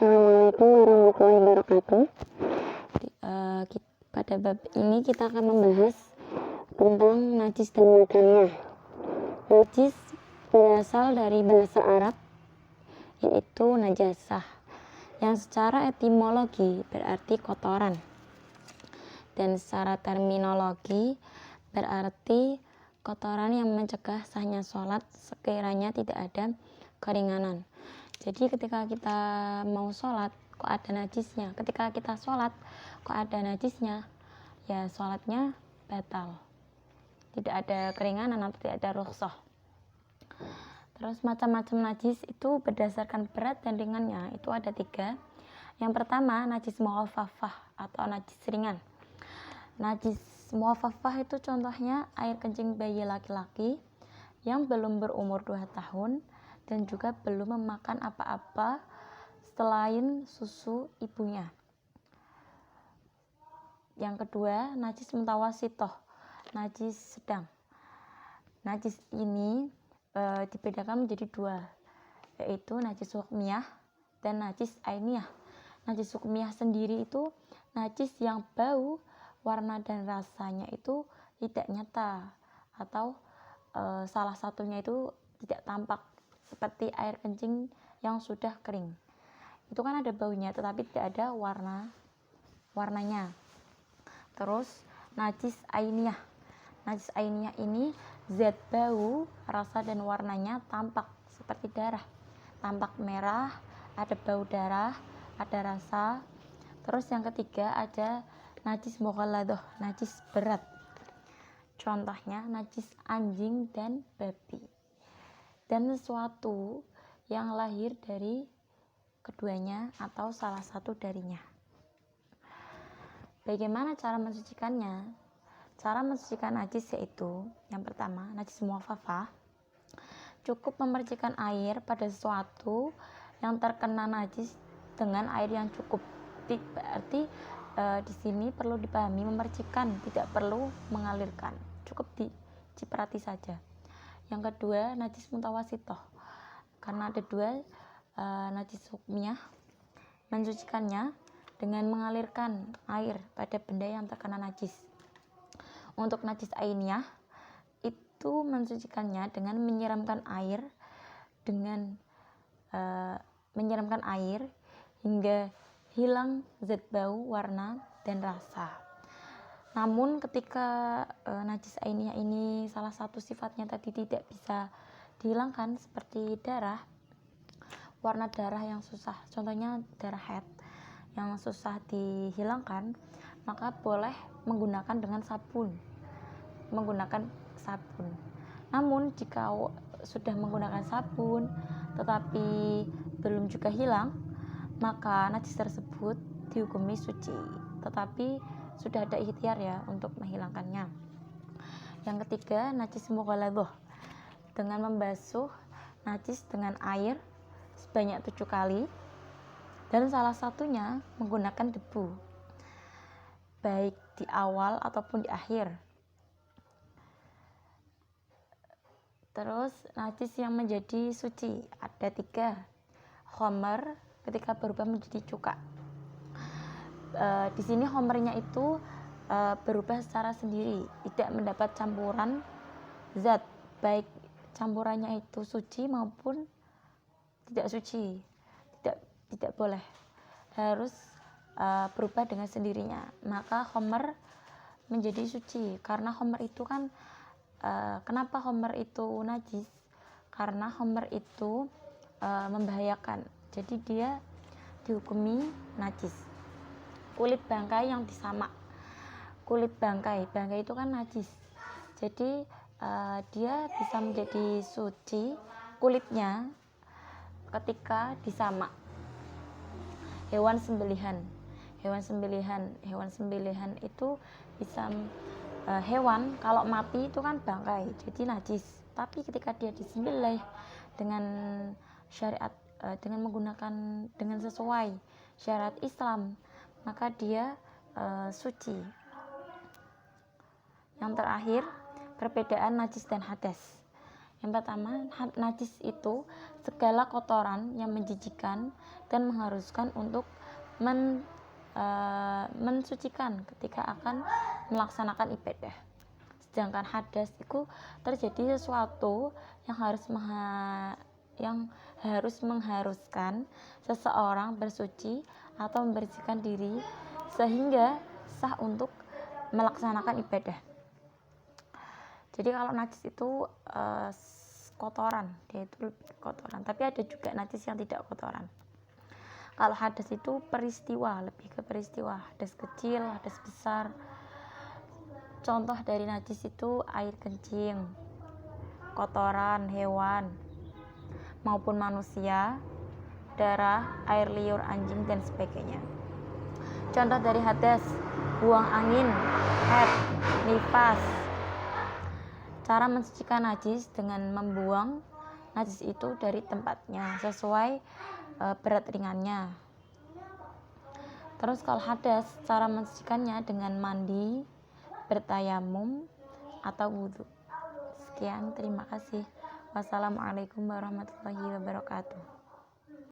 Assalamualaikum warahmatullahi wabarakatuh. Pada bab ini kita akan membahas tentang najis dan mudahnya. Najis berasal dari bahasa Arab, yaitu najasah, yang secara etimologi berarti kotoran, dan secara terminologi berarti kotoran yang mencegah sahnya sholat sekiranya tidak ada keringanan. Jadi ketika kita mau sholat kok ada najisnya, ketika kita sholat kok ada najisnya, ya sholatnya batal, tidak ada keringanan atau tidak ada rukhsah. Terus macam-macam najis itu berdasarkan berat dan ringannya itu ada 3. Yang pertama najis mukhafafah atau najis ringan. Najis mukhafafah itu contohnya air kencing bayi laki-laki yang belum berumur 2 tahun dan juga belum memakan apa-apa selain susu ibunya. Yang kedua, najis mutawasitoh, najis sedang. Najis ini dibedakan menjadi 2, yaitu najis hukmiyah dan najis ainiyah. Najis hukmiyah sendiri itu najis yang bau, warna dan rasanya itu tidak nyata atau salah satunya itu tidak tampak, seperti air kencing yang sudah kering. Itu kan ada baunya tetapi tidak ada warnanya. Terus najis ainiyah. Najis ainiyah ini zat bau, rasa dan warnanya tampak seperti darah. Tampak merah, ada bau darah, ada rasa. Terus yang ketiga ada najis mughalladah, najis berat. Contohnya najis anjing dan babi. Dan sesuatu yang lahir dari keduanya atau salah satu darinya. Bagaimana cara mensucikannya? Cara mensucikan najis yaitu yang pertama, najis mukhafafah. Cukup memercikan air pada sesuatu yang terkena najis dengan air yang cukup. Berarti di sini perlu dipahami memercikan, tidak perlu mengalirkan. Cukup diciprati saja. Yang kedua, najis mutawasitoh. Karena ada 2, najis hukmiyah, mensucikannya dengan mengalirkan air pada benda yang terkena najis. Untuk najis ainiyah itu mensucikannya dengan menyiramkan air hingga hilang zat bau, warna dan rasa. Namun ketika najis ainiyah ini salah satu sifatnya tadi tidak bisa dihilangkan seperti darah, warna darah yang susah, contohnya darah haid yang susah dihilangkan, maka boleh menggunakan sabun. Namun jika sudah menggunakan sabun tetapi belum juga hilang, maka najis tersebut dihukumi suci, tetapi sudah ada ikhtiar ya untuk menghilangkannya. Yang ketiga, najis mughalladah, dengan membasuh najis dengan air sebanyak 7 kali dan salah satunya menggunakan debu, baik di awal ataupun di akhir. Terus najis yang menjadi suci ada 3. Khomer, ketika berubah menjadi cuka. Di sini khomernya itu berubah secara sendiri, tidak mendapat campuran zat, baik campurannya itu suci maupun tidak suci, tidak boleh, harus berubah dengan sendirinya. Maka khomer menjadi suci, karena khomer itu kan kenapa khomer itu najis? Karena khomer itu membahayakan, jadi dia dihukumi najis. Kulit bangkai yang disamak, kulit bangkai itu kan najis, jadi dia bisa menjadi suci kulitnya ketika disamak. Hewan sembelihan itu bisa hewan kalau mati itu kan bangkai, jadi najis. Tapi ketika dia disembelih dengan syariat, dengan sesuai syariat Islam, maka dia suci. Yang terakhir, perbedaan najis dan hadas. Yang pertama, najis itu segala kotoran yang menjijikan dan mengharuskan untuk mensucikan ketika akan melaksanakan ibadah. Sedangkan hadas itu terjadi sesuatu yang harus mengharuskan seseorang bersuci atau membersihkan diri sehingga sah untuk melaksanakan ibadah. Jadi kalau najis itu kotoran, dia itu lebih kotoran. Tapi ada juga najis yang tidak kotoran. Kalau hadas itu peristiwa, lebih ke peristiwa. Hadas kecil, hadas besar. Contoh dari najis itu air kencing, kotoran hewan maupun manusia, darah, air liur anjing dan sebagainya. Contoh dari hadas, buang angin, haid, nifas. Cara mensucikan najis dengan membuang najis itu dari tempatnya sesuai berat ringannya. Terus kalau hadas, cara mensucikannya dengan mandi, bertayamum, atau wudhu. Sekian, terima kasih. Wassalamualaikum warahmatullahi wabarakatuh.